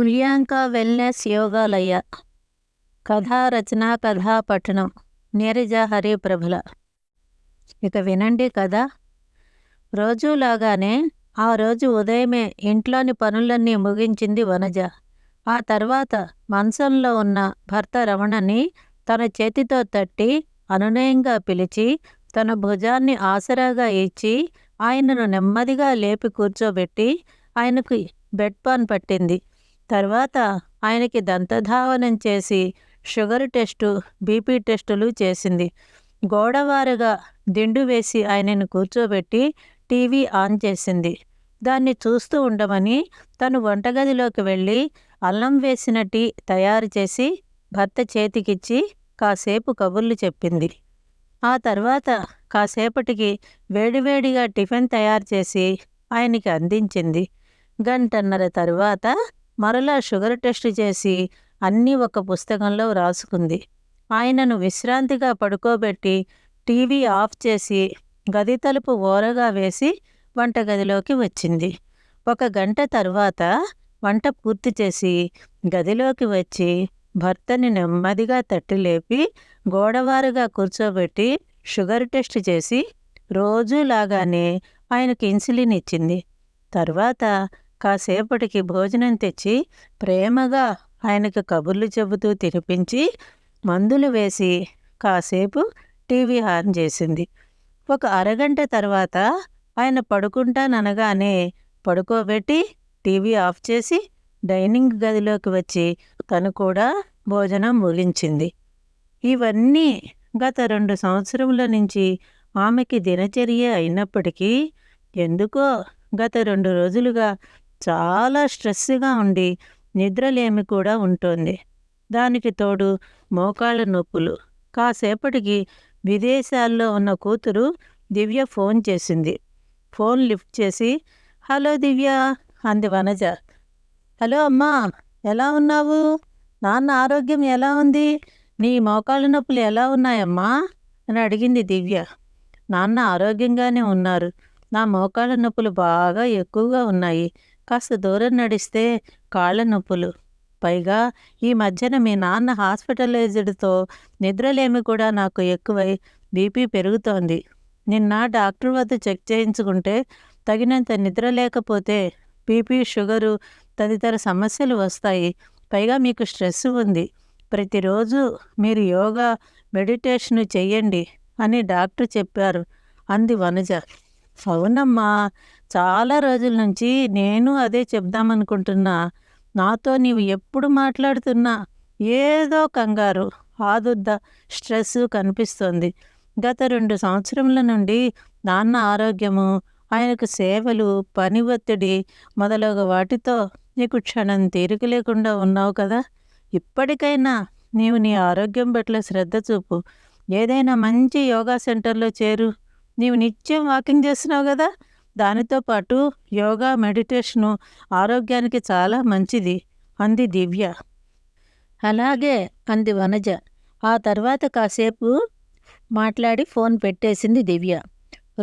తుల్యాంక wellness యోగాలయ. కథా రచన, కథా పఠనం నీరజ హరిప్రభుల. ఇక వినండి కథ. రోజులాగానే ఆ రోజు ఉదయమే ఇంట్లోని పనులన్నీ ముగించింది వనజ. ఆ తర్వాత మంచంలో ఉన్న భర్త రమణని తన చేతితో తట్టి అనునయంగా పిలిచి తన భుజాన్ని ఆసరాగా ఇచ్చి ఆయనను నెమ్మదిగా లేపి కూర్చోబెట్టి ఆయనకు బెడ్ పాన్ పట్టింది. తర్వాత ఆయనకి దంతధావనం చేసి షుగర్ టెస్టు, బీపీ టెస్టులు చేసింది. గోడవారుగా దిండు వేసి ఆయనను కూర్చోబెట్టి టీవీ ఆన్ చేసింది. దాన్ని చూస్తూ ఉండమని తను వంటగదిలోకి వెళ్ళి అల్లం వేసిన టీ తయారు చేసి భర్త చేతికిచ్చి కాసేపు కబుర్లు చెప్పింది. ఆ తర్వాత కాసేపటికి వేడివేడిగా టిఫిన్ తయారు చేసి ఆయనకి అందించింది. గంటన్నర తరువాత మరలా షుగర్ టెస్ట్ చేసి అన్నీ ఒక పుస్తకంలో రాసుకుంది. ఆయనను విశ్రాంతిగా పడుకోబెట్టి టీవీ ఆఫ్ చేసి గది తలుపు ఓరగా వేసి వంటగదిలోకి వచ్చింది. ఒక గంట తరువాత వంట పూర్తి చేసి గదిలోకి వచ్చి భర్తని నెమ్మదిగా తట్టి లేపి గోడవారుగా కూర్చోబెట్టి షుగర్ టెస్ట్ చేసి రోజులాగానే ఆయనకి ఇన్సులిన్ ఇచ్చింది. తర్వాత కాసేపటికి భోజనం తెచ్చి ప్రేమగా ఆయనకు కబుర్లు చెబుతూ తినిపించి మందులు వేసి కాసేపు టీవీ ఆన్ చేసింది. ఒక అరగంట తర్వాత ఆయన పడుకుంటాననగానే పడుకోబెట్టి టీవీ ఆఫ్ చేసి డైనింగ్ గదిలోకి వచ్చి తను కూడా భోజనం ముగించింది. ఇవన్నీ గత 2 సంవత్సరముల నుంచి ఆమెకి దినచర్య అయినప్పటికీ ఎందుకో గత 2 రోజులుగా చాలా స్ట్రెస్గా ఉండి నిద్రలేమి కూడా ఉంటుంది. దానికి తోడు మోకాళ్ళ నొప్పులు. కాసేపటికి విదేశాల్లో ఉన్న కూతురు దివ్య ఫోన్ చేసింది. ఫోన్ లిఫ్ట్ చేసి హలో దివ్య అంది వనజ. హలో అమ్మా, ఎలా ఉన్నావు? నాన్న ఆరోగ్యం ఎలా ఉంది? నీ మోకాళ్ళ నొప్పులు ఎలా ఉన్నాయమ్మా అని అడిగింది దివ్య. నాన్న ఆరోగ్యంగానే ఉన్నారు. నా మోకాళ్ళ నొప్పులు బాగా ఎక్కువగా ఉన్నాయి. కాస్త దూరం నడిస్తే కాళ్ళ నొప్పులు. పైగా ఈ మధ్యన మీ నాన్న హాస్పిటలైజ్డ్తో నిద్రలేమి కూడా నాకు ఎక్కువై బీపీ పెరుగుతోంది. నిన్న డాక్టర్ వద్ద చెక్ చేయించుకుంటే తగినంత నిద్ర లేకపోతే బీపీ, షుగరు తదితర సమస్యలు వస్తాయి. పైగా మీకు స్ట్రెస్ ఉంది. ప్రతిరోజు మీరు యోగా, మెడిటేషన్ చెయ్యండి అని డాక్టర్ చెప్పారు అంది వనజ. అవునమ్మా, చాలా రోజుల నుంచి నేను అదే చెప్దామనుకుంటున్నా. నాతో నీవు ఎప్పుడు మాట్లాడుతున్నా ఏదో కంగారు, ఆదుర్ద, స్ట్రెస్ కనిపిస్తోంది. గత 2 సంవత్సరముల నుండి నాన్న ఆరోగ్యము, ఆయనకు సేవలు, పని ఒత్తిడి మొదలగు వాటితో నీకు క్షణం తీరిక లేకుండా ఉన్నావు కదా. ఇప్పటికైనా నీవు నీ ఆరోగ్యం పట్ల శ్రద్ధ చూపు. ఏదైనా మంచి యోగా సెంటర్లో చేరు. నీవు నిత్యం వాకింగ్ చేస్తున్నావు కదా, దానితో పాటు యోగా, మెడిటేషను ఆరోగ్యానికి చాలా మంచిది అంది దివ్య. అలాగే అంది వనజ. ఆ తర్వాత కాసేపు మాట్లాడి ఫోన్ పెట్టేసింది దివ్య.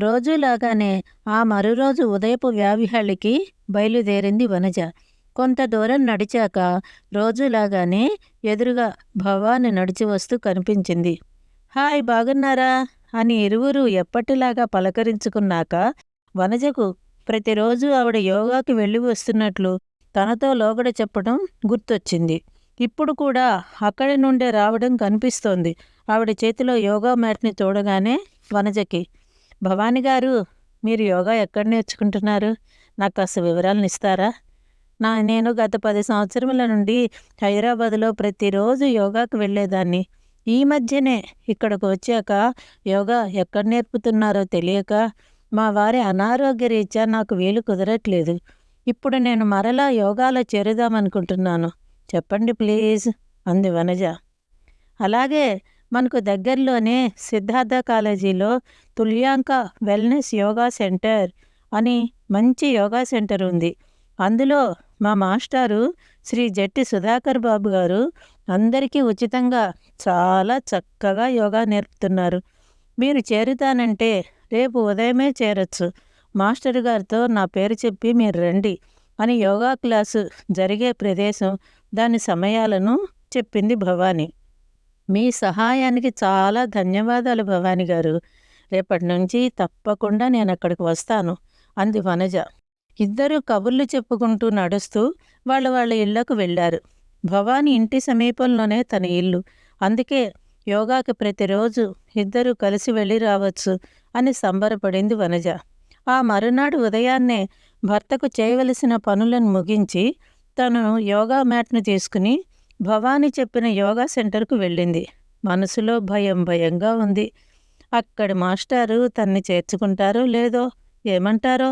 రోజులాగానే ఆ మరురోజు ఉదయపు వ్యావిహాళికి బయలుదేరింది వనజ. కొంత దూరం నడిచాక రోజులాగానే ఎదురుగా భవాని నడిచి వస్తూ కనిపించింది. హాయ్, బాగున్నారా అని ఇరువురు ఎప్పటిలాగా పలకరించుకున్నాక వనజకు ప్రతిరోజు ఆవిడ యోగాకి వెళ్ళి వస్తున్నట్లు తనతో లోగడ చెప్పడం గుర్తొచ్చింది. ఇప్పుడు కూడా అక్కడి నుండే రావడం కనిపిస్తోంది ఆవిడ చేతిలో యోగా మ్యాట్ని చూడగానే వనజకి. భవానీ గారు, మీరు యోగా ఎక్కడ నేర్చుకుంటున్నారు? నాకు కాస్త వివరాలను ఇస్తారా? నేను గత 10 సంవత్సరముల నుండి హైదరాబాద్లో ప్రతిరోజు యోగాకు వెళ్ళేదాన్ని. ఈ మధ్యనే ఇక్కడికి వచ్చాక యోగా ఎక్కడ నేర్పుతున్నారో తెలియక మా వారి అనారోగ్య రీత్యా నాకు వీలు కుదరట్లేదు. ఇప్పుడు నేను మరలా యోగాలో చేరుదామనుకుంటున్నాను. చెప్పండి ప్లీజ్ అంది వనజ. అలాగే మనకు దగ్గరలోనే సిద్ధార్థ కాలేజీలో తుల్యాంక వెల్నెస్ యోగా సెంటర్ అని మంచి యోగా సెంటర్ ఉంది. అందులో మా మాస్టారు శ్రీ జట్టి సుధాకర్ బాబు గారు అందరికీ ఉచితంగా చాలా చక్కగా యోగా నేర్పుతున్నారు. మీరు చేరుతానంటే రేపు ఉదయమే చేరొచ్చు. మాస్టర్ గారితో నా పేరు చెప్పి మీరు రండి అని యోగా క్లాసు జరిగే ప్రదేశం, దాని సమయాలను చెప్పింది భవాని. మీ సహాయానికి చాలా ధన్యవాదాలు భవాని గారు. రేపటి నుంచి తప్పకుండా నేను అక్కడికి వస్తాను అంది వనజ. ఇద్దరూ కబుర్లు చెప్పుకుంటూ నడుస్తూ వాళ్ళ వాళ్ళ ఇళ్లకు వెళ్ళారు. భవాని ఇంటి సమీపంలోనే తన ఇల్లు. అందుకే యోగాకి ప్రతిరోజు ఇద్దరూ కలిసి వెళ్ళి రావచ్చు అని సంబరపడింది వనజ. ఆ మరునాడు ఉదయాన్నే భర్తకు చేయవలసిన పనులను ముగించి తను యోగా మ్యాట్ను తీసుకుని భవాని చెప్పిన యోగా సెంటర్కు వెళ్ళింది. మనసులో భయం భయంగా ఉంది. అక్కడి మాస్టారు తన్ని చేర్చుకుంటారో లేదో, ఏమంటారో.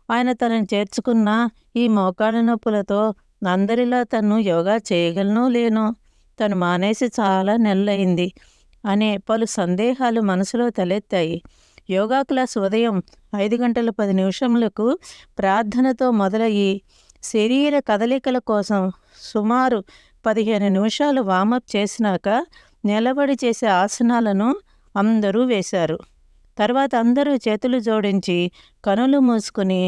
ఆయన తనని చేర్చుకున్నా ఈ మోకాళ్ళ నొప్పులతో అందరిలా తను యోగా చేయగలనో లేనో, తను మానేసి చాలా నెలలైంది అనే పలు సందేహాలు మనసులో తలెత్తాయి. యోగా క్లాస్ ఉదయం 5:10 ప్రార్థనతో మొదలయ్యి శరీర కదలికల కోసం సుమారు 15 నిమిషాలు వామప్ చేసినాక నిలబడి చేసే ఆసనాలను అందరూ వేశారు. తర్వాత అందరూ చేతులు జోడించి కనులు మూసుకుని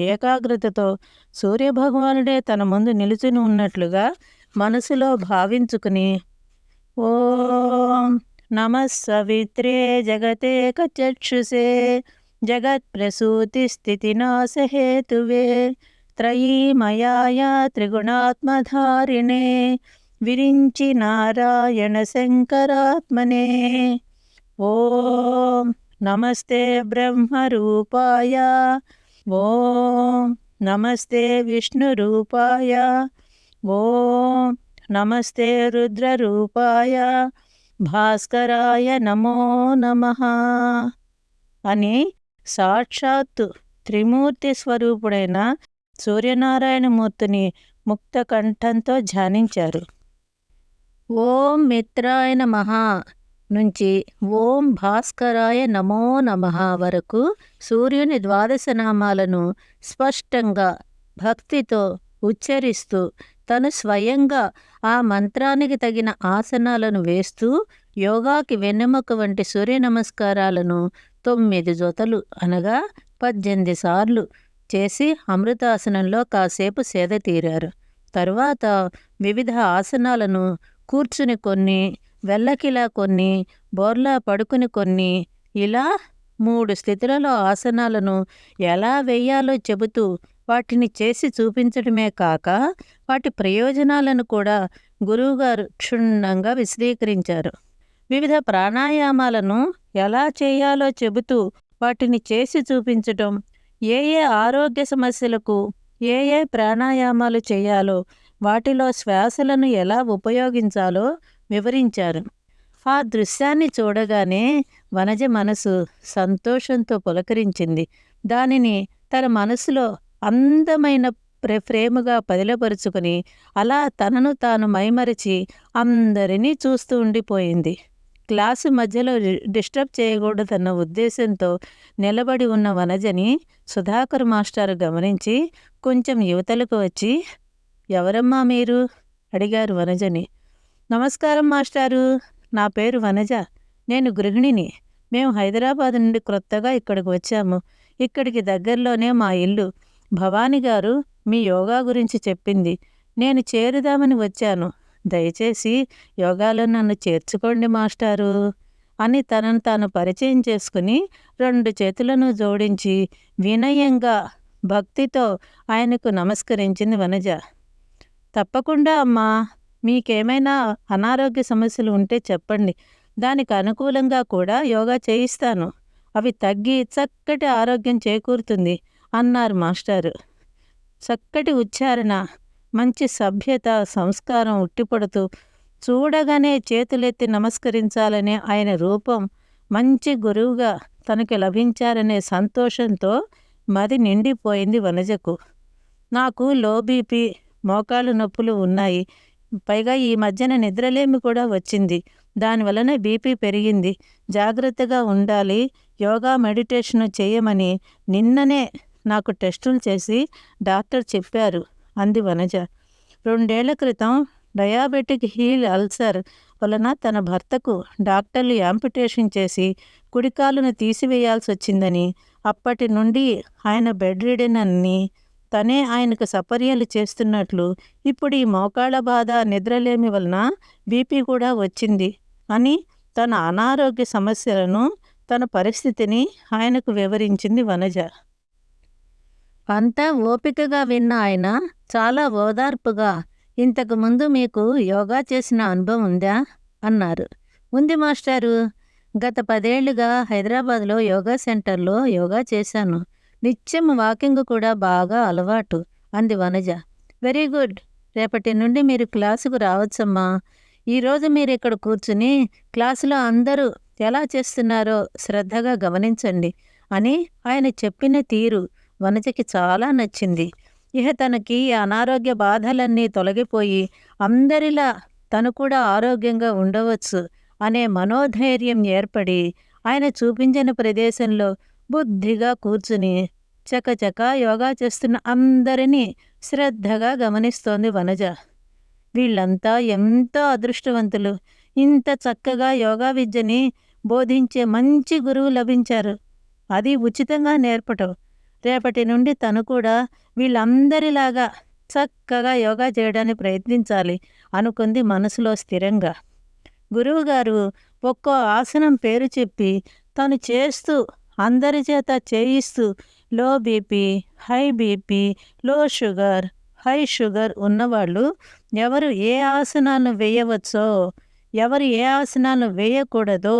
ఏకాగ్రతతో సూర్యభగవానుడే తన ముందు నిలుచుని ఉన్నట్లుగా మనసులో భావించుకుని ఓం నమః సవిత్రే జగతేక చక్షుషే జగత్ప్రసూతి స్థితినాశహేతువే త్రయీమయాయ త్రిగుణాత్మధారిణే విరించి నారాయణ శంకరాత్మనే ఓం నమస్తే బ్రహ్మరూపాయ ఓం నమస్తే విష్ణురూపాయ ఓం నమస్తే రుద్రరూపాయ భాస్కరాయ నమో నమః అని సాక్షాత్తు త్రిమూర్తి స్వరూపుడైన సూర్యనారాయణమూర్తిని ముక్త కంఠంతో ధ్యానించారు. ఓం మిత్రాయ నమః నుంచి ఓం భాస్కరాయ నమో నమః వరకు సూర్యుని 12 నామాలను స్పష్టంగా భక్తితో ఉచ్చరిస్తూ తను స్వయంగా ఆ మంత్రానికి తగిన ఆసనాలను వేస్తూ యోగాకి వెన్నెముక వంటి సూర్య నమస్కారాలను 9 జతలు అనగా 18 సార్లు చేసి అమృతాసనంలో కాసేపు సేద తీరారు. తరువాత వివిధ ఆసనాలను కూర్చుని కొన్ని, వెల్లకిలా కొన్ని, బోర్లా పడుకుని కొన్ని, ఇలా 3 స్థితులలో ఆసనాలను ఎలా వేయాలో చెబుతూ వాటిని చేసి చూపించడమే కాక వాటి ప్రయోజనాలను కూడా గురువుగారు క్షుణ్ణంగా విశదీకరించారు. వివిధ ప్రాణాయామాలను ఎలా చేయాలో చెబుతూ వాటిని చేసి చూపించటం, ఏ ఏ ఆరోగ్య సమస్యలకు ఏ ఏ ప్రాణాయామాలు చేయాలో, వాటిలో శ్వాసలను ఎలా ఉపయోగించాలో వివరించారు. ఆ దృశ్యాన్ని చూడగానే వనజ మనసు సంతోషంతో పులకరించింది. దానిని తన మనసులో అందమైన ఫ్రేముగా పదిలపరుచుకుని అలా తనను తాను మైమరిచి అందరినీ చూస్తూ ఉండిపోయింది. క్లాసు మధ్యలో డిస్టర్బ్ చేయకూడదన్న ఉద్దేశంతో నిలబడి ఉన్న వనజని సుధాకర్ మాస్టారు గమనించి కొంచెం యువతలకు వచ్చి, ఎవరమ్మా మీరు అడిగారు వనజని. నమస్కారం మాస్టారు, నా పేరు వనజ, నేను గృహిణిని. మేము హైదరాబాద్ నుండి క్రొత్తగా ఇక్కడికి వచ్చాము. ఇక్కడికి దగ్గరలోనే మా ఇల్లు. భవాని గారు మీ యోగా గురించి చెప్పింది. నేను చేరుదామని వచ్చాను. దయచేసి యోగాలో నన్ను చేర్చుకోండి మాస్టారు అని తనను తాను పరిచయం చేసుకుని 2 చేతులను జోడించి వినయంగా భక్తితో ఆయనకు నమస్కరించింది వనజ. తప్పకుండా అమ్మా, మీకేమైనా అనారోగ్య సమస్యలు ఉంటే చెప్పండి. దానికి అనుకూలంగా కూడా యోగా చేయిస్తాను. అవి తగ్గి చక్కటి ఆరోగ్యం చేకూరుతుంది అన్నారు మాస్టారు. చక్కటి ఉచ్చారణ, మంచి సభ్యత, సంస్కారం ఉట్టిపడుతూ చూడగానే చేతులెత్తి నమస్కరించాలనే ఆయన రూపం మంచి గురువుగా తనకు లభించారనే సంతోషంతో మది నిండిపోయింది వనజకు. నాకు లో బీపీ, మోకాలు నొప్పులు ఉన్నాయి. పైగా ఈ మధ్యన నిద్రలేమి కూడా వచ్చింది. దానివలన బీపీ పెరిగింది. జాగ్రత్తగా ఉండాలి, యోగా మెడిటేషన్ చేయమని నిన్ననే నాకు టెస్టులు చేసి డాక్టర్ చెప్పారు అంది వనజ. 2 ఏళ్ల క్రితం డయాబెటిక్ హీల్ అల్సర్ వలన తన భర్తకు డాక్టర్లు యాంపిటేషన్ చేసి కుడికాలును తీసివేయాల్సి వచ్చిందని, అప్పటి నుండి ఆయన బెడ్ రిడెన్ అని, తనే ఆయనకు సపర్యలు చేస్తున్నట్లు ఇప్పుడు ఈ మోకాళ్ళ బాధ, నిద్రలేమి వలన బీపీ కూడా వచ్చింది అని తన అనారోగ్య సమస్యలను, తన పరిస్థితిని ఆయనకు వివరించింది వనజ. అంతా ఓపికగా విన్న ఆయన చాలా ఓదార్పుగా, ఇంతకుముందు మీకు యోగా చేసిన అనుభవం ఉందా అన్నారు. ఉంది మాస్టారు, గత 10 ఏళ్లుగా హైదరాబాద్లో యోగా సెంటర్లో యోగా చేశాను. నిత్యం వాకింగ్ కూడా బాగా అలవాటు అంది వనజ. వెరీ గుడ్, రేపటి నుండి మీరు క్లాసుకు రావచ్చమ్మా. ఈరోజు మీరు ఇక్కడ కూర్చుని క్లాసులో అందరూ ఎలా చేస్తున్నారో శ్రద్ధగా గమనించండి అని ఆయన చెప్పిన తీరు వనజకి చాలా నచ్చింది. ఇహ తనకి అనారోగ్య బాధలన్నీ తొలగిపోయి అందరిలా తను కూడా ఆరోగ్యంగా ఉండవచ్చు అనే మనోధైర్యం ఏర్పడి ఆయన చూపించిన ప్రదేశంలో బుద్ధిగా కూర్చుని చకచకా యోగా చేస్తున్న అందరినీ శ్రద్ధగా గమనిస్తోంది వనజ. వీళ్ళంతా ఎంతో అదృష్టవంతులు. ఇంత చక్కగా యోగా విద్యని బోధించే మంచి గురువు లభించారు. అది ఉచితంగా నేర్పటం. రేపటి నుండి తను కూడా వీళ్ళందరిలాగా చక్కగా యోగా చేయడానికి ప్రయత్నించాలి అనుకుంది మనసులో స్థిరంగా. గురువుగారు ఒక్కో ఆసనం పేరు చెప్పి తను చేస్తూ అందరి చేత చేయిస్తూ లో బీపీ, హై బీపీ, లో షుగర్, హై షుగర్ ఉన్నవాళ్ళు ఎవరు ఏ ఆసనాలను వేయవచ్చో, ఎవరు ఏ ఆసనాలను వేయకూడదో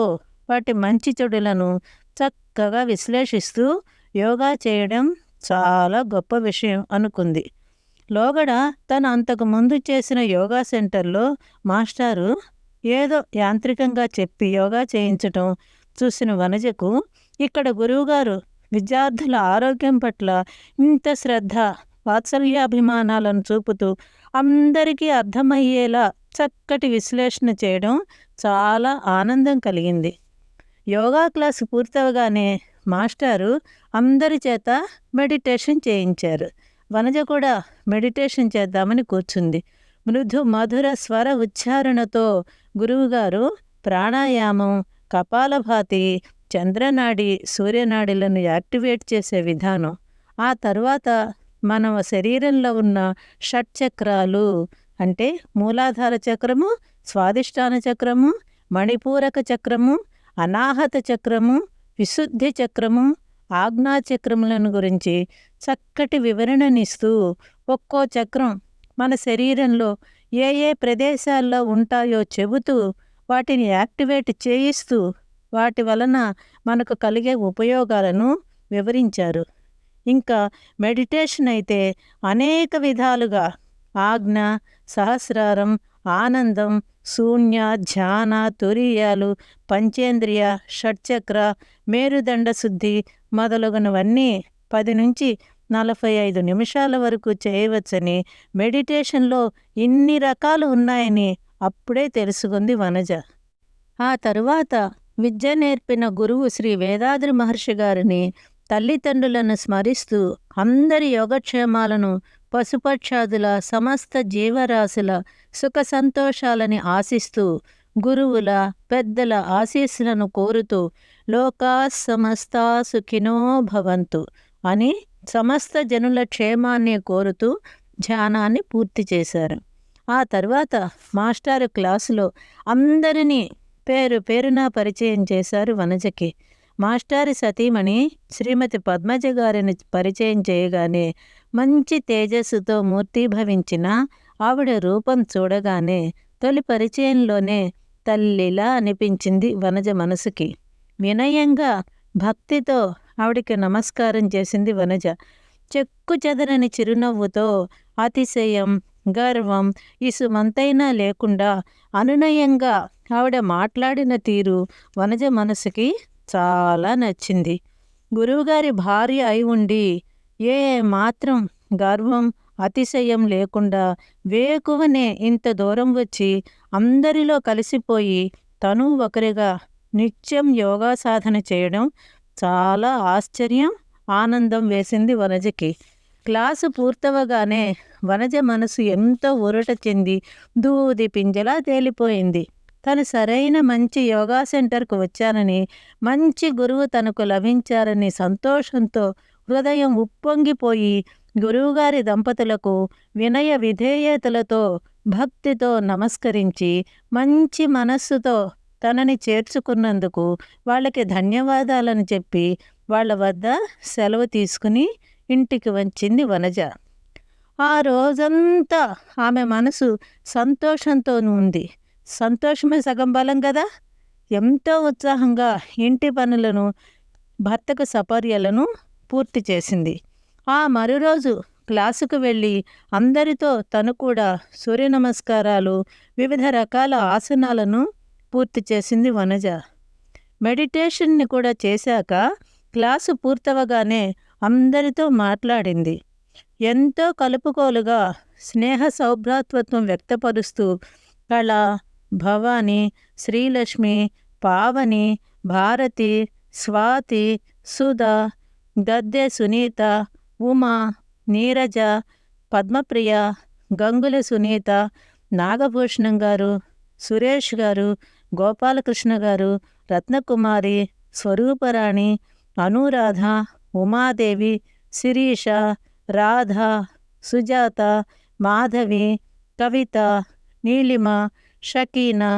వాటి మంచి చెడులను చక్కగా విశ్లేషిస్తూ యోగా చేయడం చాలా గొప్ప విషయం అనుకుంది. లోగడ తను అంతకు ముందు చేసిన యోగా సెంటర్లో మాస్టారు ఏదో యాంత్రికంగా చెప్పి యోగా చేయించటం చూసిన వనజకు ఇక్కడ గురువుగారు విద్యార్థుల ఆరోగ్యం పట్ల ఇంత శ్రద్ధ, వాత్సల్యాభిమానాలను చూపుతూ అందరికీ అర్థమయ్యేలా చక్కటి విశ్లేషణ చేయడం చాలా ఆనందం కలిగింది. యోగా క్లాసు పూర్తవగానే మాస్టారు అందరి చేత మెడిటేషన్ చేయించారు. వనజ కూడా మెడిటేషన్ చేద్దామని కూర్చుంది. మృదు మధుర స్వర ఉచ్చారణతో గురువుగారు ప్రాణాయామం, కపాలభాతి, చంద్రనాడి, సూర్యనాడిలను యాక్టివేట్ చేసే విధానం, ఆ తర్వాత మన శరీరంలో ఉన్న షట్చక్రాలు అంటే మూలాధార చక్రము, స్వాదిష్టాన చక్రము, మణిపూరక చక్రము, అనాహత చక్రము, విశుద్ధి చక్రము, ఆజ్ఞా చక్రములను గురించి చక్కటి వివరణనిస్తూ ఒక్కో చక్రం మన శరీరంలో ఏ ఏ ప్రదేశాల్లో ఉంటాయో చెబుతూ వాటిని యాక్టివేట్ చేయిస్తూ వాటి వలన మనకు కలిగే ఉపయోగాలను వివరించారు. ఇంకా మెడిటేషన్ అయితే అనేక విధాలుగా ఆజ్ఞ, సహస్రారం, ఆనందం, శూన్య, ధ్యాన, తురీయాలు, పంచేంద్రియ, షట్చక్ర, మేరుదండ శుద్ధి మొదలగునవన్నీ 10 నుంచి 45 నిమిషాల వరకు చేయవచ్చని, మెడిటేషన్లో ఇన్ని రకాలు ఉన్నాయని అప్పుడే తెలుసుకుంది వనజ. ఆ తరువాత విద్య నేర్పిన గురువు శ్రీ వేదాద్రి మహర్షి గారిని తల్లిదండ్రులను స్మరిస్తూ అందరి యోగక్షేమాలను, పశుపక్షాదుల సమస్త జీవరాశుల సుఖ సంతోషాలని ఆశిస్తూ గురువుల, పెద్దల ఆశీస్సులను కోరుతూ లోకా సమస్తా సుఖినో భవంతు అని సమస్త జనుల క్షేమాన్ని కోరుతూ ధ్యానాన్ని పూర్తి చేశారు. ఆ తర్వాత మాస్టారు క్లాసులో అందరినీ పేరు పేరున పరిచయం చేశారు వనజకి. మాస్టారి సతీమణి శ్రీమతి పద్మజ గారిని పరిచయం చేయగానే మంచి తేజస్సుతో మూర్తీభవించిన ఆవిడ రూపం చూడగానే తొలి పరిచయంలోనే తల్లిలా అనిపించింది వనజ మనసుకి. వినయంగా, భక్తితో ఆవిడికి నమస్కారం చేసింది వనజ. చెక్కు చెదరని చిరునవ్వుతో అతిశయం, గర్వం ఇసుమంతైనా లేకుండా అనునయంగా ఆవిడ మాట్లాడిన తీరు వనజ మనసుకి చాలా నచ్చింది. గురువుగారి భార్య అయి ఉండి ఏ మాత్రం గర్వం, అతిశయం లేకుండా వేకువనే ఇంత దూరం వచ్చి అందరిలో కలిసిపోయి తను ఒకరిగా నిత్యం యోగా సాధన చేయడం చాలా ఆశ్చర్యం, ఆనందం వేసింది వనజకి. క్లాసు పూర్తవగానే వనజ మనసు ఎంతో ఊరట చెంది దూది పింజలా తేలిపోయింది. తను సరైన మంచి యోగా సెంటర్కు వచ్చానని, మంచి గురువు తనకు లభించారని సంతోషంతో హృదయం ఉప్పొంగిపోయి గురువుగారి దంపతులకు వినయ విధేయతలతో భక్తితో నమస్కరించి మంచి మనస్సుతో తనని చేర్చుకున్నందుకు వాళ్ళకి ధన్యవాదాలను చెప్పి వాళ్ళ వద్ద సెలవు తీసుకుని ఇంటికి వచ్చింది వనజ. ఆ రోజంతా ఆమె మనసు సంతోషంతో ఉంది. సంతోషమే సగం బలం కదా. ఎంతో ఉత్సాహంగా ఇంటి పనులను, భర్తకు సపర్యలను పూర్తి చేసింది. ఆ మరురోజు క్లాసుకు వెళ్ళి అందరితో తను కూడా సూర్య నమస్కారాలు, వివిధ రకాల ఆసనాలను పూర్తి చేసింది వనజ. మెడిటేషన్ని కూడా చేశాక క్లాసు పూర్తవగానే అందరితో మాట్లాడింది. ఎంతో కలుపుకోలుగా స్నేహ సౌభ్రాతృత్వం వ్యక్తపరుస్తూ కళ, భవాని, శ్రీలక్ష్మి, పావని, భారతి, స్వాతి, సుధా, గద్దె సునీత, ఉమా, నీరజ, పద్మప్రియ, గంగుల సునీత, నాగభూషణం గారు, సురేష్ గారు, గోపాలకృష్ణ గారు, రత్నకుమారి, స్వరూపరాణి, అనురాధ, ఉమాదేవి, శిరీష, రాధ, సుజాత, మాధవి, కవిత, నీలిమ, షకీనా,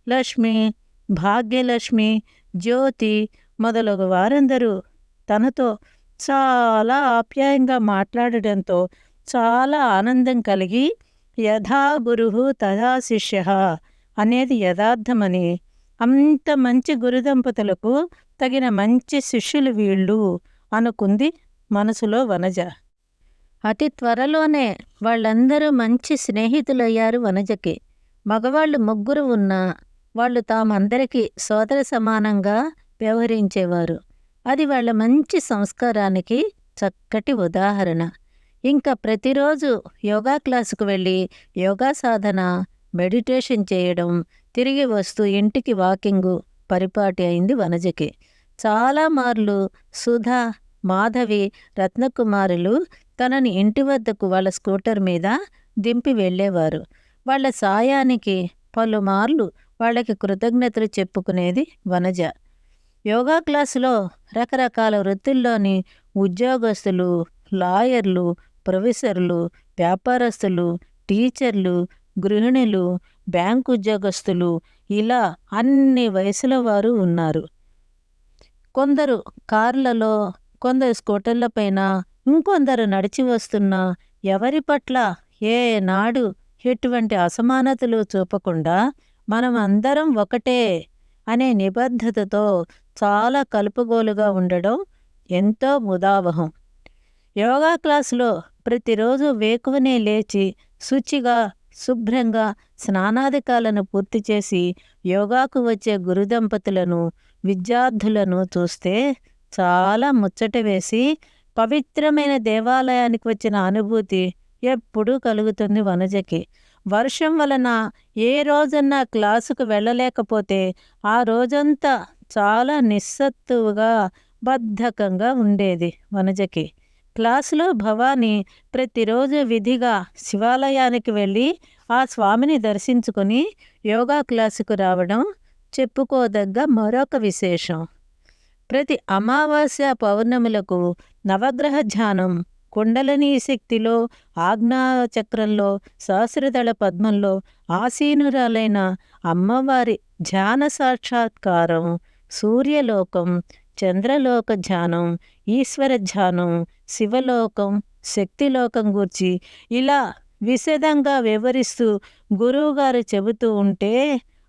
లక్ష్మి, భాగ్యలక్ష్మి, జ్యోతి మొదలగు వారందరూ తనతో చాలా ఆప్యాయంగా మాట్లాడడంతో చాలా ఆనందం కలిగి యథా గురుః తథా శిష్యః అనేది యథార్థమని, అంత మంచి గురుదంపతులకు తగిన మంచి శిష్యులు వీళ్ళు అనుకుంది మనసులో వనజ. అతి త్వరలోనే వాళ్ళందరూ మంచి స్నేహితులయ్యారు వనజకి. మగవాళ్ళు 3 ఉన్నా వాళ్ళు తామందరికీ సోదర సమానంగా వ్యవహరించేవారు. అది వాళ్ళ మంచి సంస్కారానికి చక్కటి ఉదాహరణ. ఇంకా ప్రతిరోజు యోగా క్లాసుకు వెళ్ళి యోగా సాధన, మెడిటేషన్ చేయడం, తిరిగి వస్తూ ఇంటికి వాకింగు పరిపాటి అయింది వనజకి. చాలా మార్లు సుధా, మాధవి, రత్నకుమారులు తనని ఇంటి వద్దకు వాళ్ళ స్కూటర్ మీద దింపి వెళ్ళేవారు. వాళ్ళ సాయానికి పలుమార్లు వాళ్ళకి కృతజ్ఞతలు చెప్పుకునేది వనజ. యోగా క్లాసులో రకరకాల వృత్తుల్లోని ఉద్యోగస్తులు, లాయర్లు, ప్రొఫెసర్లు, వ్యాపారస్తులు, టీచర్లు, గృహిణులు, బ్యాంకు ఉద్యోగస్తులు, ఇలా అన్ని వయసుల వారు ఉన్నారు. కొందరు కార్లలో, కొందరు స్కూటర్లపైన, ఇంకొందరు నడిచి వస్తున్నా ఎవరి పట్ల ఏనాడు ఎటువంటి అసమానతలు చూపకుండా మనం అందరం ఒకటే అనే నిబద్ధతతో చాలా కలుపుగోలుగా ఉండడం ఎంతో ముదావహం. యోగా క్లాసులో ప్రతిరోజు వేకువనే లేచి శుచిగా, శుభ్రంగా స్నానాధికాలను పూర్తి చేసి యోగాకు వచ్చే గురుదంపతులను, విద్యార్థులను చూస్తే చాలా ముచ్చట వేసి పవిత్రమైన దేవాలయానికి వచ్చిన అనుభూతి ఎప్పుడూ కలుగుతుంది వనజకి. వర్షం వలన ఏ రోజన్నా క్లాసుకు వెళ్ళలేకపోతే ఆ రోజంతా చాలా నిస్సత్తువుగా, బద్ధకంగా ఉండేది వనజకి. క్లాసులో భవాని ప్రతిరోజు విధిగా శివాలయానికి వెళ్ళి ఆ స్వామిని దర్శించుకొని యోగా క్లాసుకు రావడం చెప్పుకోదగ్గ మరొక విశేషం. ప్రతి అమావాస్య, పౌర్ణములకు నవగ్రహ ధ్యానం, కుండలినీ శక్తిలో, ఆజ్ఞాచక్రంలో, సహస్రదళ పద్మంలో ఆసీనురాలైన అమ్మవారి ధ్యాన సాక్షాత్కారం, సూర్యలోకం, చంద్రలోక ధ్యానం, ఈశ్వర ధ్యానం, శివలోకం, శక్తిలోకం గూర్చి ఇలా విశదంగా వివరిస్తూ గురువుగారు చెబుతూ ఉంటే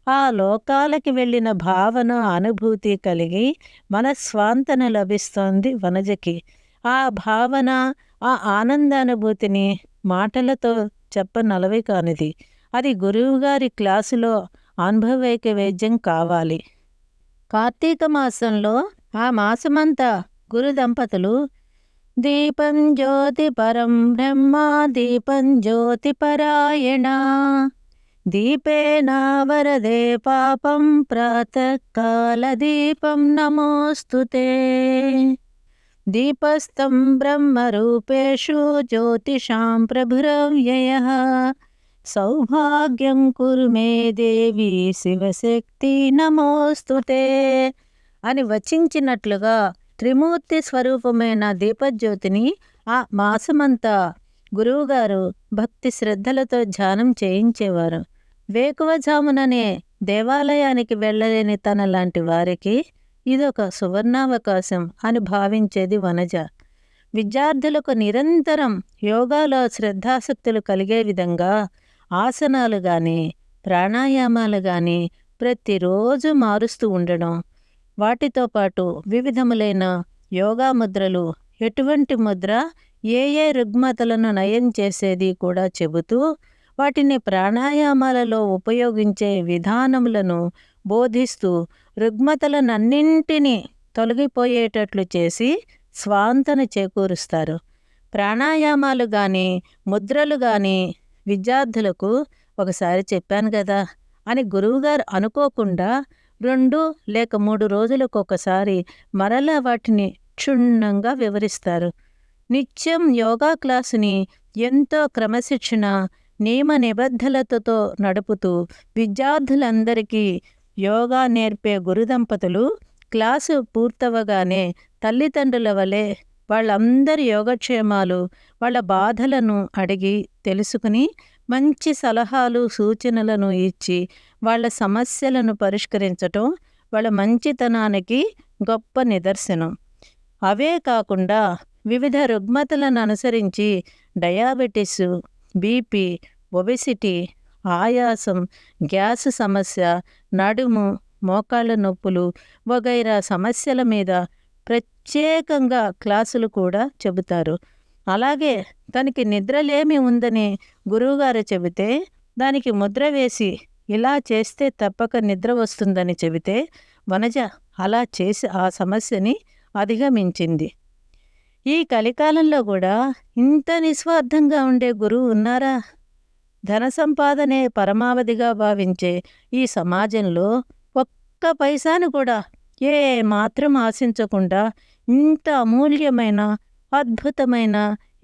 ఆ లోకాలకి వెళ్ళిన భావన, అనుభూతి కలిగి మనస్వాంతన లభిస్తోంది వనజకి. ఆ భావన, ఆ ఆనందానుభూతిని మాటలతో చెప్పనలవి కానిది. అది గురువుగారి క్లాసులో అనుభవైక వేద్యం కావాలి. కార్తీక మాసంలో ఆ మాసమంతా గురు దంపతులు దీపం జ్యోతి పరం బ్రహ్మ దీపం జ్యోతి పరాయణ దీపేన వరదే పాపం ప్రాతకాల దీపం నమోస్తుతే దీపస్థం బ్రహ్మరూపేషు జ్యోతిషాం ప్రభురవ్యయః సౌభాగ్యం కురు మే దేవి శివశక్తి నమోస్తుతే అని వచించినట్లుగా త్రిమూర్తి స్వరూపమైన దీపజ్యోతిని ఆ మాసమంతా గురువుగారు భక్తి శ్రద్ధలతో ధ్యానం చేయించేవారు. వేకువజాముననే దేవాలయానికి వెళ్ళలేని తనలాంటి వారికి ఇదొక సువర్ణావకాశం అని భావించేది వనజ. విద్యార్థులకు నిరంతరం యోగాలో శ్రద్ధాసక్తులు కలిగే విధంగా ఆసనాలు గాని, ప్రాణాయామాలు గాని ప్రతిరోజు మారుస్తూ ఉండడం, వాటితో పాటు వివిధములైన యోగా ముద్రలు, ఎటువంటి ముద్ర ఏ ఏ రుగ్మతలను నయం చేసేది కూడా చెబుతూ, వాటిని ప్రాణాయామాలలో ఉపయోగించే విధానములను బోధిస్తూ రుగ్మతలనన్నింటినీ తొలగిపోయేటట్లు చేసి స్వాంతన చేకూరుస్తారు. ప్రాణాయామాలు గాని, ముద్రలు గాని విద్యార్థులకు ఒకసారి చెప్పాను కదా అని గురువుగారు అనుకోకుండా 2 లేక 3 రోజులకొకసారి మరలా వాటిని క్షుణ్ణంగా వివరిస్తారు. నిత్యం యోగా క్లాసుని ఎంతో క్రమశిక్షణ, నియమ నిబద్ధలతతో నడుపుతూ విద్యార్థులందరికీ యోగా నేర్పే గురుదంపతులు క్లాసు పూర్తవగానే తల్లిదండ్రుల వలె వాళ్ళందరి యోగక్షేమాలు, వాళ్ళ బాధలను అడిగి తెలుసుకుని మంచి సలహాలు, సూచనలను ఇచ్చి వాళ్ళ సమస్యలను పరిష్కరించటం వాళ్ళ మంచితనానికి గొప్ప నిదర్శనం. అవే కాకుండా వివిధ రుగ్మతలను అనుసరించి డయాబెటిస్, బీపీ, ఒబెసిటీ, ఆయాసం, గ్యాస్ సమస్య, నడుము, మోకాళ్ళ నొప్పులు వగైరా సమస్యల మీద ప్రత్యేకంగా క్లాసులు కూడా చెబుతారు. అలాగే తనకి నిద్రలేమి ఉందని గురువుగారు చెబితే దానికి ముద్ర వేసి ఇలా చేస్తే తప్పక నిద్ర వస్తుందని చెబితే వనజ అలా చేసి ఆ సమస్యని అధిగమించింది. ఈ కలికాలంలో కూడా ఇంత నిస్వార్థంగా ఉండే గురువు ఉన్నారా? ధన సంపాదనే పరమావధిగా భావించే ఈ సమాజంలో ఒక్క పైసాను కూడా ఏ మాత్రం ఆశించకుండా ఇంత అమూల్యమైన, అద్భుతమైన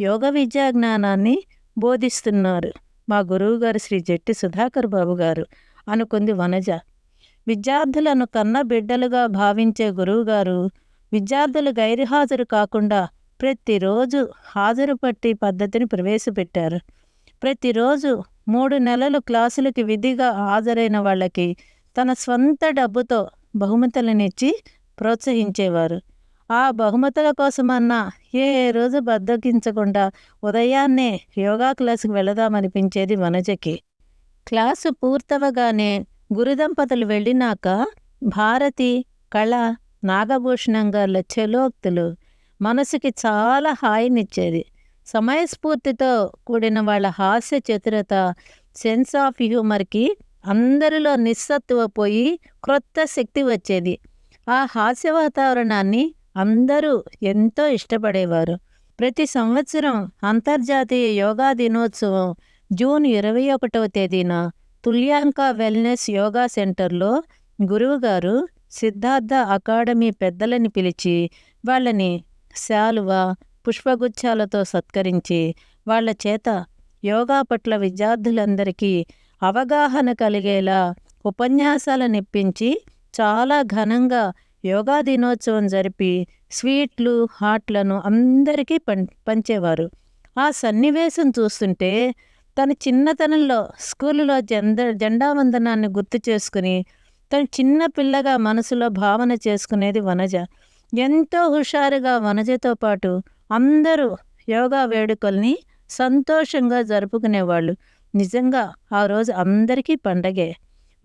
యోగ విద్యా జ్ఞానాన్ని బోధిస్తున్నారు మా గురువుగారు శ్రీ జట్టి సుధాకర్ బాబు గారు అనుకుంది వనజ. విద్యార్థులను కన్న బిడ్డలుగా భావించే గురువుగారు విద్యార్థులు గైర్హాజరు కాకుండా ప్రతిరోజు హాజరు పట్టి పద్ధతిని ప్రవేశపెట్టారు. ప్రతిరోజు 3 నెలలు క్లాసులకి విధిగా హాజరైన వాళ్ళకి తన స్వంత డబ్బుతో బహుమతులనిచ్చి ప్రోత్సహించేవారు. ఆ బహుమతుల కోసమన్నా ఏ రోజు బద్దకించకుండా ఉదయాన్నే యోగా క్లాసుకు వెళదామనిపించేది వనజకి. క్లాసు పూర్తవగానే గురుదంపతులు వెళ్ళినాక భారతి, కళ, నాగభూషణం గార్ల చలోక్తులు మనసుకి చాలా హాయినిచ్చేది. సమయస్ఫూర్తితో కూడిన వాళ్ళ హాస్య చతురత, సెన్స్ ఆఫ్ హ్యూమర్కి అందరిలో నిస్సత్తువ పోయి క్రొత్త శక్తి వచ్చేది. ఆ హాస్య వాతావరణాన్ని అందరూ ఎంతో ఇష్టపడేవారు. ప్రతి సంవత్సరం అంతర్జాతీయ యోగా దినోత్సవం జూన్ 21వ తేదీన తుల్యాంక వెల్నెస్ యోగా సెంటర్లో గురువుగారు సిద్ధార్థ అకాడమీ పెద్దలని పిలిచి వాళ్ళని శాలువ, పుష్పగుచ్చాలతో సత్కరించి వాళ్ళ చేత యోగా పట్ల విద్యార్థులందరికీ అవగాహన కలిగేలా ఉపన్యాసాలనిప్పించి చాలా ఘనంగా యోగా దినోత్సవం జరిపి స్వీట్లు, హాట్లను అందరికీ పంచేవారు. ఆ సన్నివేశం చూస్తుంటే తన చిన్నతనంలో స్కూలులో జెండా వందనాన్ని గుర్తు చేసుకుని తను చిన్న పిల్లగా మనసులో భావన చేసుకునేది వనజ. ఎంతో హుషారుగా వనజతో పాటు అందరూ యోగా వేడుకల్ని సంతోషంగా జరుపుకునేవాళ్ళు. నిజంగా ఆ రోజు అందరికీ పండగే.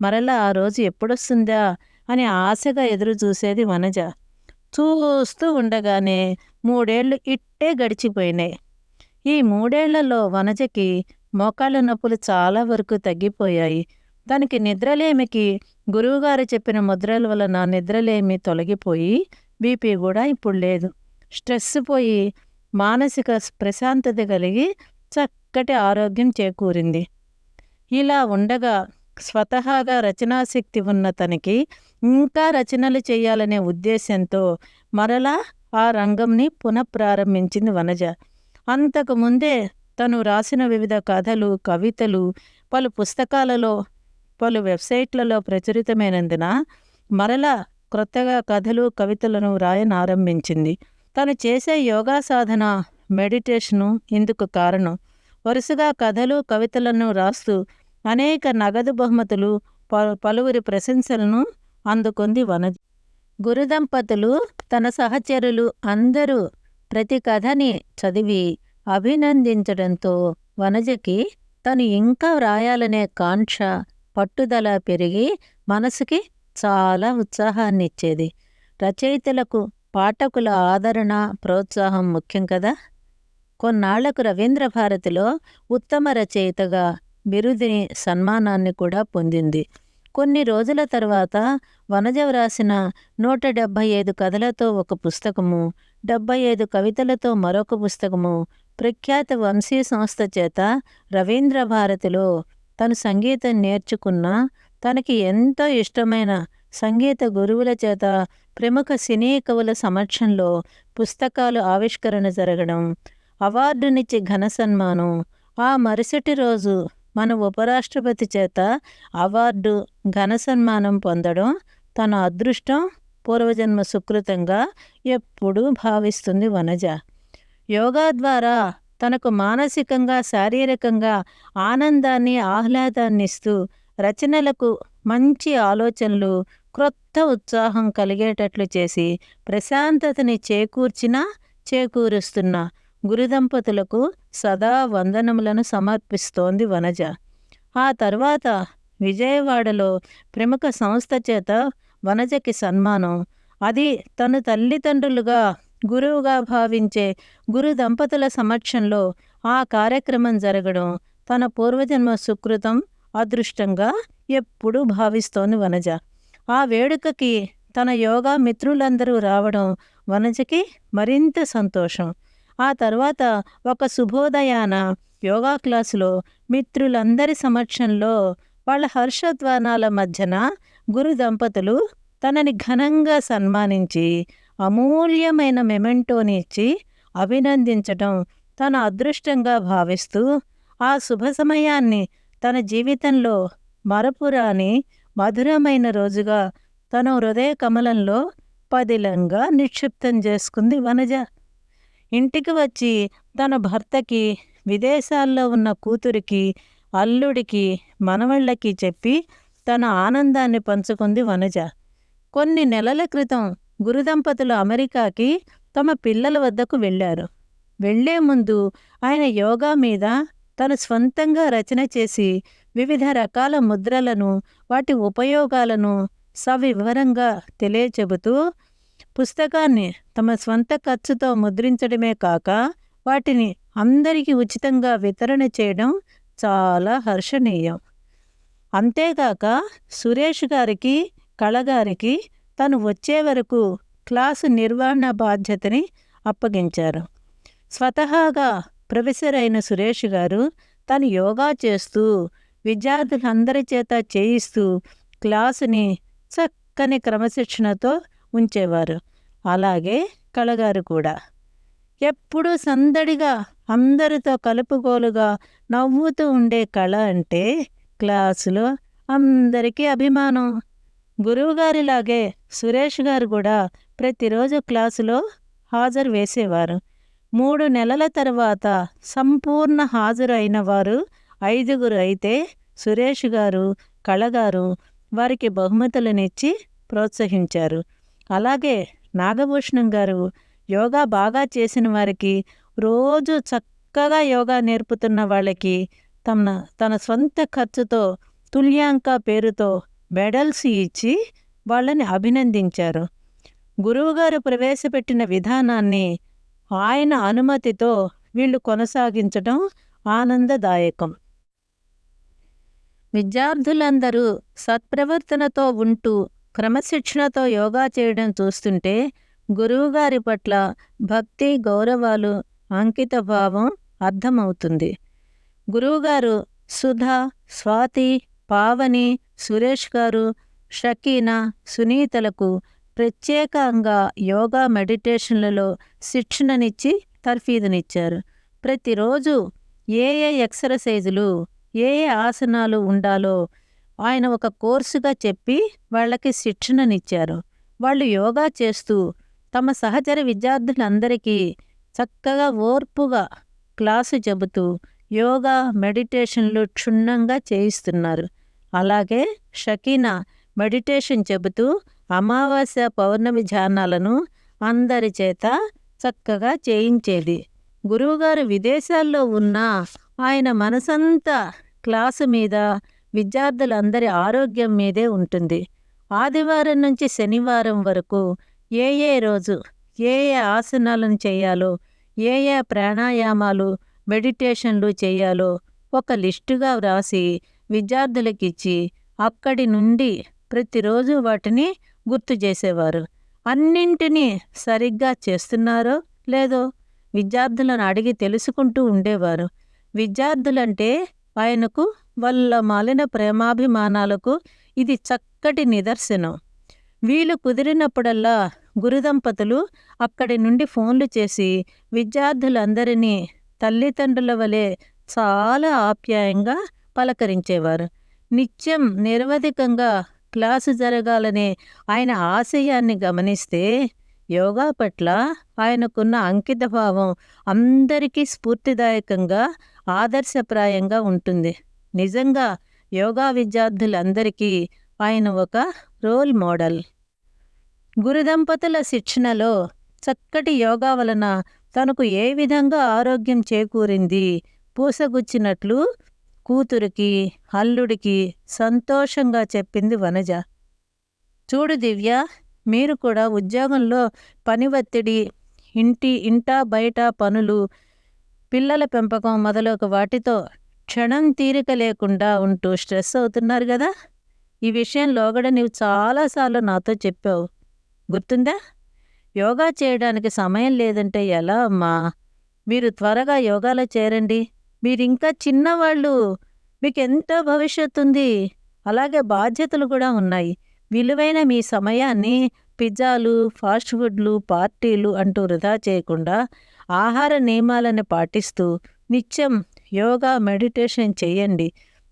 మరలా ఆ రోజు ఎప్పుడొస్తుందా అని ఆశగా ఎదురు చూసేది వనజ. చూస్తూ ఉండగానే 3 ఏళ్ళు ఇట్టే గడిచిపోయినాయి. ఈ 3 ఏళ్లలో వనజకి మోకాళ్ళ నొప్పులు చాలా వరకు తగ్గిపోయాయి. దానికి నిద్రలేమికి గురువుగారు చెప్పిన ముద్రల వలన నిద్రలేమి తొలగిపోయి బీపీ కూడా ఇప్పుడు లేదు. స్ట్రెస్ పోయి మానసిక ప్రశాంతత కలిగి చక్కటి ఆరోగ్యం చేకూరింది. ఇలా ఉండగా స్వతహాగా రచనాశక్తి ఉన్న తనకి ఇంకా రచనలు చేయాలనే ఉద్దేశంతో మరలా ఆ రంగంని పునఃప్రారంభించింది వనజ. అంతకుముందే తను రాసిన వివిధ కథలు, కవితలు పలు పుస్తకాలలో, పలు వెబ్సైట్లలో ప్రచురితమైనందున మరలా క్రొత్తగా కథలు, కవితలను రాయనారంభించింది. తను చేసే యోగా సాధన మెడిటేషను ఇందుకు కారణం. వరుసగా కథలు, కవితలను రాస్తూ అనేక నగదు బహుమతులు, పలువురి ప్రశంసలను అందుకుంది వనజ. గురుదంపతులు, తన సహచరులు అందరూ ప్రతి కథని చదివి అభినందించడంతో వనజకి తను ఇంకా వ్రాయాలనే కాంక్ష, పట్టుదల పెరిగి మనసుకి చాలా ఉత్సాహాన్నిచ్చేది. రచయితలకు పాఠకుల ఆదరణ, ప్రోత్సాహం ముఖ్యం కదా. కొన్నాళ్లకు రవీంద్ర భారతిలో ఉత్తమ రచయితగా బిరుదుని, సన్మానాన్ని కూడా పొందింది. కొన్ని రోజుల తర్వాత వనజ వ్రాసిన 175 కథలతో ఒక పుస్తకము, 75 కవితలతో మరొక పుస్తకము ప్రఖ్యాత వంశీ సంస్థ చేత రవీంద్ర భారతిలో తను సంగీతం నేర్చుకున్న, తనకి ఎంతో ఇష్టమైన సంగీత గురువుల చేత, ప్రముఖ సినీ కవుల సమక్షంలో పుస్తకాలు ఆవిష్కరణ జరగడం, అవార్డునిచ్చి ఘన సన్మానం, ఆ మరుసటి రోజు మన ఉపరాష్ట్రపతి చేత అవార్డు, ఘన సన్మానం పొందడం తన అదృష్టం, పూర్వజన్మ సుకృతంగా ఎప్పుడూ భావిస్తుంది వనజ. యోగా ద్వారా తనకు మానసికంగా, శారీరకంగా ఆనందాన్ని, ఆహ్లాదాన్ని ఇస్తూ రచనలకు మంచి ఆలోచనలు, క్రొత్త ఉత్సాహం కలిగేటట్లు చేసి ప్రశాంతతని చేకూరుస్తున్న గురుదంపతులకు సదా వందనములను సమర్పిస్తోంది వనజ. ఆ తర్వాత విజయవాడలో ప్రముఖ సంస్థ చేత వనజకి సన్మానం. అది తను తల్లిదండ్రులుగా, గురువుగా భావించే గురు దంపతుల సమక్షంలో ఆ కార్యక్రమం జరగడం తన పూర్వజన్మ సుకృతం, అదృష్టంగా ఎప్పుడూ భావిస్తోంది వనజ. ఆ వేడుకకి తన యోగా మిత్రులందరూ రావడం వనజకి మరింత సంతోషం. ఆ తర్వాత ఒక శుభోదయాన యోగా క్లాసులో మిత్రులందరి సమక్షంలో వాళ్ళ హర్షధ్వానాల మధ్యన గురు దంపతులు తనని ఘనంగా సన్మానించి అమూల్యమైన మెమెంటోని ఇచ్చి అభినందించటం తన అదృష్టంగా భావిస్తూ ఆ శుభ సమయాన్ని తన జీవితంలో మరపురాని మధురమైన రోజుగా తన హృదయ కమలంలో పదిలంగా నిక్షిప్తం చేసుకుంది వనజ. ఇంటికి వచ్చి తన భర్తకి, విదేశాల్లో ఉన్న కూతురికి, అల్లుడికి, మనవళ్ళకి చెప్పి తన ఆనందాన్ని పంచుకుంది వనజ. కొన్ని నెలల క్రితం గురుదంపతులు అమెరికాకి తమ పిల్లల వద్దకు వెళ్ళారు. వెళ్లే ముందు ఆయన యోగా మీద తను స్వంతంగా రచన చేసి వివిధ రకాల ముద్రలను, వాటి ఉపయోగాలను సవివరంగా తెలియచెబుతూ పుస్తకాన్ని తమ స్వంత ఖర్చుతో ముద్రించడమే కాక వాటిని అందరికీ ఉచితంగా వితరణ చేయడం చాలా హర్షణీయం. అంతేగాక సురేష్ గారికి, కళగారికి తను వచ్చే వరకు క్లాసు నిర్వహణ బాధ్యతని అప్పగించారు. స్వతహాగా ప్రొఫెసర్ అయిన సురేష్ గారు తను యోగా చేస్తూ, విద్యార్థులందరి చేత చేయిస్తూ క్లాసుని చక్కని క్రమశిక్షణతో ఉంచేవారు. అలాగే కళగారు కూడా. ఎప్పుడూ సందడిగా, అందరితో కలుపుగోలుగా నవ్వుతూ ఉండే కళ అంటే క్లాసులో అందరికీ అభిమానం. గురువుగారిలాగే సురేష్ గారు కూడా ప్రతిరోజు క్లాసులో హాజరు వేసేవారు. 3 నెలల తర్వాత సంపూర్ణ హాజరు అయిన వారు 5గురు అయితే సురేష్ గారు, కళగారు వారికి బహుమతులనిచ్చి ప్రోత్సహించారు. అలాగే నాగభూషణం గారు యోగా బాగా చేసిన వారికి, రోజు చక్కగా యోగా నేర్పుతున్న వాళ్ళకి తన స్వంత ఖర్చుతో తుల్యాంక పేరుతో మెడల్స్ ఇచ్చి వాళ్ళని అభినందించారు. గురువుగారు ప్రవేశపెట్టిన విధానాన్ని ఆయన అనుమతితో వీళ్ళు కొనసాగించడం ఆనందదాయకం. విద్యార్థులందరూ సత్ప్రవర్తనతో ఉంటూ క్రమశిక్షణతో యోగా చేయడం చూస్తుంటే గురువుగారి పట్ల భక్తి, గౌరవాలు, అంకితభావం అర్థమవుతుంది. గురువుగారు సుధా, స్వాతి, పావని, సురేష్ గారు, షకీనా, సునీతలకు ప్రత్యేకంగా యోగా మెడిటేషన్లలో శిక్షణనిచ్చి తర్ఫీదునిచ్చారు. ప్రతిరోజు ఏ ఎక్సర్సైజులు, ఏ ఆసనాలు ఉండాలో ఆయన ఒక కోర్సుగా చెప్పి వాళ్ళకి శిక్షణనిచ్చారు. వాళ్ళు యోగా చేస్తూ తమ సహచర విద్యార్థులందరికీ చక్కగా ఓర్పుగా క్లాసు చెబుతూ యోగా మెడిటేషన్లు క్షుణ్ణంగా చేయిస్తున్నారు. అలాగే షకీనా మెడిటేషన్ చెబుతూ అమావాస్య పౌర్ణమి ధ్యానాలను అందరి చేత చక్కగా చేయించేది. గురువుగారు విదేశాల్లో ఉన్నా ఆయన మనసంతా క్లాసు మీద, విద్యార్థులందరి ఆరోగ్యం మీదే ఉంటుంది. ఆదివారం నుంచి శనివారం వరకు ఏ రోజు ఏ ఆసనాలను చేయాలో, ఏ ప్రాణాయామాలు, మెడిటేషన్లు చేయాలో ఒక లిస్టుగా వ్రాసి విద్యార్థులకిచ్చి అక్కడి నుండి ప్రతిరోజు వాటిని గుర్తు చేసేవారు. అన్నింటినీ సరిగ్గా చేస్తున్నారో లేదో విద్యార్థులను అడిగి తెలుసుకుంటూ ఉండేవారు. విద్యార్థులంటే ఆయనకు వాళ్ళ మాలిన ప్రేమాభిమానాలకు ఇది చక్కటి నిదర్శనం. వీలు కుదిరినప్పుడల్లా గురుదంపతులు అక్కడి నుండి ఫోన్లు చేసి విద్యార్థులందరినీ తల్లిదండ్రుల వలె చాలా ఆప్యాయంగా పలకరించేవారు. నిత్యం నిరవధికంగా క్లాసు జరగాలనే ఆయన ఆశయాన్ని గమనిస్తే యోగా పట్ల ఆయనకున్న అంకితభావం అందరికీ స్ఫూర్తిదాయకంగా, ఆదర్శప్రాయంగా ఉంటుంది. నిజంగా యోగా విద్యార్థులందరికీ ఆయన ఒక రోల్ మోడల్. గురుదంపతుల శిక్షణలో చక్కటి యోగా వలన తనకు ఏ విధంగా ఆరోగ్యం చేకూరింది పూసగుచ్చినట్లు కూతురికి, అల్లుడికి సంతోషంగా చెప్పింది వనజ. చూడు దివ్య, మీరు కూడా ఉద్యోగంలో పని ఒత్తిడి, ఇంటా బయట పనులు, పిల్లల పెంపకం మొదలగు వాటితో క్షణం తీరిక లేకుండా ఉంటూ స్ట్రెస్ అవుతున్నారు కదా. ఈ విషయంలో కూడా నీవు చాలాసార్లు నాతో చెప్పావు, గుర్తుందా? యోగా చేయడానికి సమయం లేదంటే ఎలా అమ్మా? మీరు త్వరగా యోగాలో చేరండి. మీరింకా చిన్నవాళ్ళు, మీకెంతో భవిష్యత్తు ఉంది. అలాగే బాధ్యతలు కూడా ఉన్నాయి. విలువైన మీ సమయాన్ని పిజ్జాలు, ఫాస్ట్ ఫుడ్లు, పార్టీలు అంటూ వృధా చేయకుండా ఆహార నియమాలను పాటిస్తూ నిత్యం యోగా, మెడిటేషన్ చేయండి.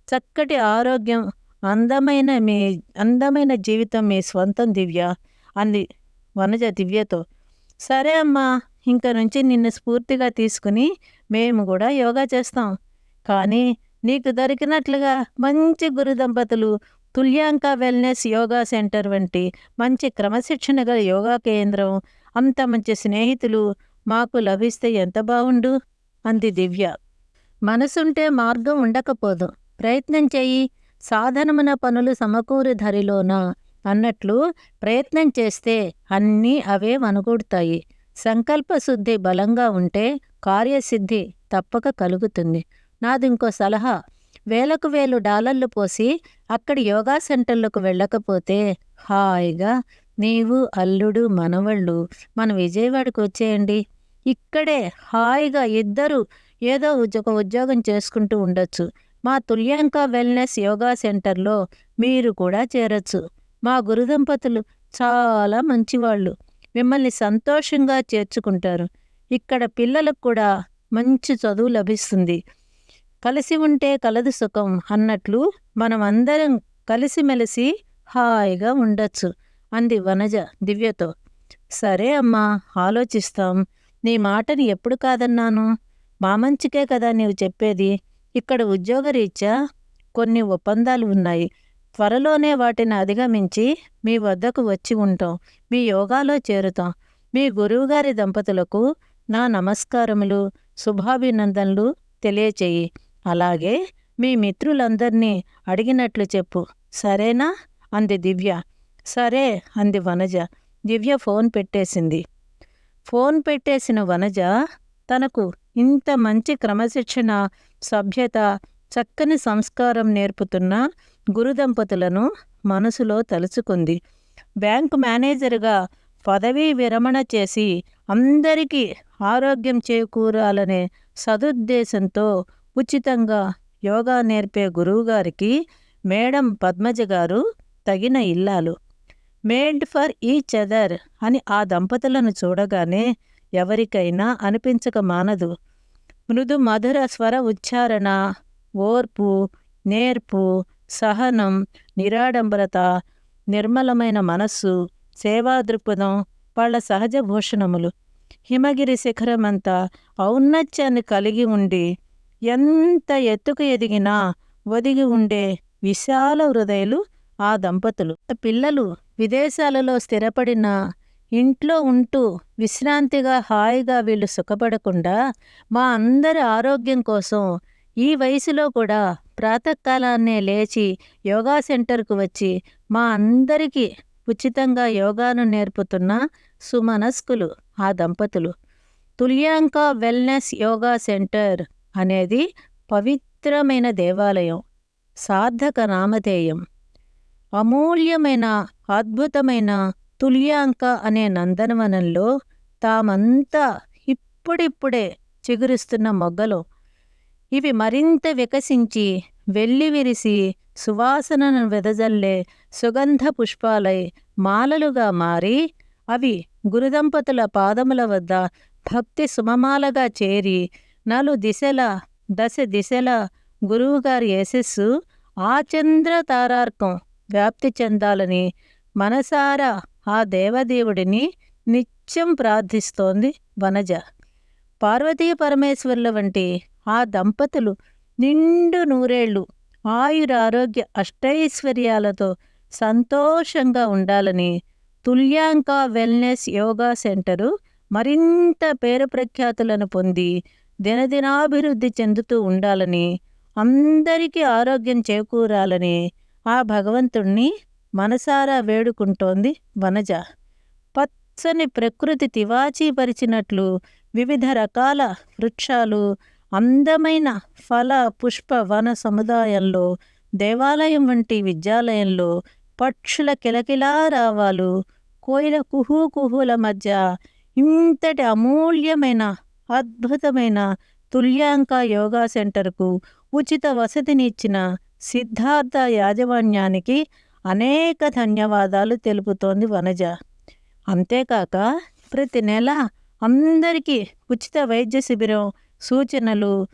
చక్కటి ఆరోగ్యం, అందమైన జీవితం మీ స్వంతం దివ్య అంది వనజ దివ్యతో. సరే అమ్మా, ఇంక నుంచి నిన్ను స్ఫూర్తిగా తీసుకుని మేము కూడా యోగా చేస్తాం. కానీ నీకు దొరికినట్లుగా మంచి గురు దంపతులు, తుల్యాంక వెల్నెస్ యోగా సెంటర్ వంటి మంచి క్రమశిక్షణ గల యోగా కేంద్రం, అంత మంచి స్నేహితులు మాకు లభిస్తే ఎంత బావుండు అంది దివ్య. మనసుంటే మార్గం ఉండకపోదు, ప్రయత్నం చెయ్యి. సాధనమున పనులు సమకూరు ధరిలోన అన్నట్లు ప్రయత్నం చేస్తే అన్నీ అవే వనగూడుతాయి. సంకల్పశుద్ధి బలంగా ఉంటే కార్యసిద్ధి తప్పక కలుగుతుంది. నాదింకో సలహా, వేలకు వేలు డాలర్లు పోసి అక్కడి యోగా సెంటర్లకు వెళ్ళకపోతే హాయిగా నీవు, అల్లుడు, మనవళ్ళు మన విజయవాడకు వచ్చేయండి. ఇక్కడే హాయిగా ఇద్దరు ఏదో ఒక ఉద్యోగం చేసుకుంటూ ఉండొచ్చు. మా తుల్యాంక వెల్నెస్ యోగా సెంటర్లో మీరు కూడా చేరొచ్చు. మా గురుదంపతులు చాలా మంచివాళ్ళు, మిమ్మల్ని సంతోషంగా చేర్చుకుంటారు. ఇక్కడ పిల్లలకు కూడా మంచి చదువు లభిస్తుంది. కలిసి ఉంటే కలదు సుఖం అన్నట్లు మనం అందరం కలిసిమెలిసి హాయిగా ఉండొచ్చు అంది వనజ దివ్యతో. సరే అమ్మా, ఆలోచిస్తాం. నీ మాటని ఎప్పుడు కాదన్నాను? మా మంచికే కదా నీవు చెప్పేది. ఇక్కడ ఉద్యోగరీత్యా కొన్ని ఒప్పందాలు ఉన్నాయి. త్వరలోనే వాటిని అధిగమించి మీ వద్దకు వచ్చి ఉంటాం. మీ యోగాలో చేరుతాం. మీ గురువుగారి దంపతులకు నా నమస్కారములు, శుభాభినందనలు తెలియచేయి. అలాగే మీ మిత్రులందరినీ అడిగినట్లు చెప్పు, సరేనా అంది దివ్య. సరే అంది వనజ. దివ్య ఫోన్ పెట్టేసింది. ఫోన్ పెట్టేసిన వనజ తనకు ఇంత మంచి క్రమశిక్షణ, సభ్యత, చక్కని సంస్కారం నేర్పుతున్న గురుదంపతులను మనసులో తలుచుకుంది. బ్యాంకు మేనేజర్గా పదవీ విరమణ చేసి అందరికీ ఆరోగ్యం చేకూరాలనే సదుద్దేశంతో ఉచితంగా యోగా నేర్పే గురువుగారికి మేడం పద్మజ గారు తగిన ఇల్లాలు. మేడ్ ఫర్ ఈచ్ అదర్ అని ఆ దంపతులను చూడగానే ఎవరికైనా అనిపించక మానదు. మృదు మధుర స్వర ఉచ్చారణ, ఓర్పు, నేర్పు, సహనం, నిరాడంబరత, నిర్మలమైన మనస్సు, సేవా దృక్పథం వాళ్ళ సహజ భూషణములు. హిమగిరి శిఖరమంతా ఔన్నత్యాన్ని కలిగి ఉండి ఎంత ఎత్తుకు ఎదిగినా ఒదిగి ఉండే విశాల హృదయులు ఆ దంపతులు. పిల్లలు విదేశాలలో స్థిరపడిన ఇంట్లో ఉంటూ విశ్రాంతిగా హాయిగా వీళ్ళు సుఖపడకుండా మా అందరి ఆరోగ్యం కోసం ఈ వయసులో కూడా ప్రాతకాలాన్నే లేచి యోగా సెంటర్కు వచ్చి మా అందరికీ ఉచితంగా యోగాను నేర్పుతున్న సుమనస్కులు ఆ దంపతులు. తుల్యాంక వెల్నెస్ యోగా సెంటర్ అనేది పవిత్రమైన దేవాలయం, సార్థక నామధేయం. అమూల్యమైన అద్భుతమైన తుల్యాంక అనే నందనవనంలో తామంతా ఇప్పుడిప్పుడే చిగురిస్తున్న మొగ్గలు. ఇవి మరింత వికసించి వెల్లివిరిసి సువాసనను వెదజల్లే సుగంధ పుష్పాలై మాలలుగా మారి అవి గురుదంపతుల పాదముల వద్ద భక్తి సుమమాలగా చేరి దశ దిశల గురువుగారి యశస్సు ఆచంద్ర తారార్కం వ్యాప్తి చెందాలని మనసారా ఆ దేవదేవుడిని నిత్యం ప్రార్థిస్తోంది వనజ. పార్వతీ పరమేశ్వరుల వంటి ఆ దంపతులు నిండు నూరేళ్లు ఆయురారోగ్య అష్టైశ్వర్యాలతో సంతోషంగా ఉండాలని, తుల్యాంక వెల్నెస్ యోగా సెంటరు మరింత పేరు ప్రఖ్యాతులను పొంది దినదినాభివృద్ధి చెందుతూ ఉండాలని, అందరికీ ఆరోగ్యం చేకూరాలని ఆ భగవంతుణ్ణి మనసారా వేడుకుంటోంది వనజ. పచ్చని ప్రకృతి తివాచీపరిచినట్లు వివిధ రకాల వృక్షాలు, అందమైన ఫల పుష్ప వన సముదాయంలో, దేవాలయం వంటి విద్యాలయంలో పక్షుల కిలకిలా రావాలు, కోయిల కుహూకుహుల మధ్య ఇంతటి అమూల్యమైన అద్భుతమైన తుల్యాంక యోగా సెంటర్కు ఉచిత వసతినిచ్చిన సిద్ధార్థ యాజమాన్యానికి అనేక ధన్యవాదాలు తెలుపుతోంది వనజ. అంతేకాక ప్రతి నెల అందరికీ ఉచిత వైద్య శిబిరం, సూచనలు,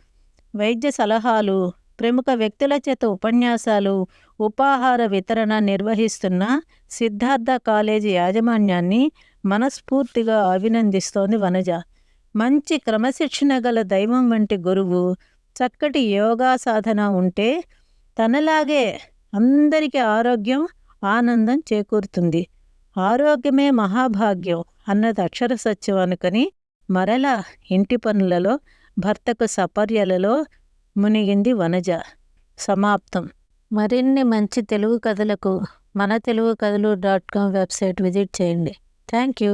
వైద్య సలహాలు, ప్రముఖ వ్యక్తుల చేత ఉపన్యాసాలు, ఉపాహార వితరణ నిర్వహిస్తున్న సిద్ధార్థ కాలేజీ యాజమాన్యాన్ని మనస్ఫూర్తిగా అభినందిస్తోంది వనజ. మంచి క్రమశిక్షణ గల దైవం వంటి గురువు, చక్కటి యోగా సాధన ఉంటే తనలాగే అందరికీ ఆరోగ్యం, ఆనందం చేకూరుతుంది. ఆరోగ్యమే మహాభాగ్యం అన్నది అక్షర సత్యం అనుకుని మరలా ఇంటి పనులలో, భర్తకు సపర్యలలో మునిగింది వనజ. సమాప్తం. మరిన్ని మంచి తెలుగు కథలకు మనతెలుగుకథలు.com వెబ్సైట్ విజిట్ చేయండి. Thank you.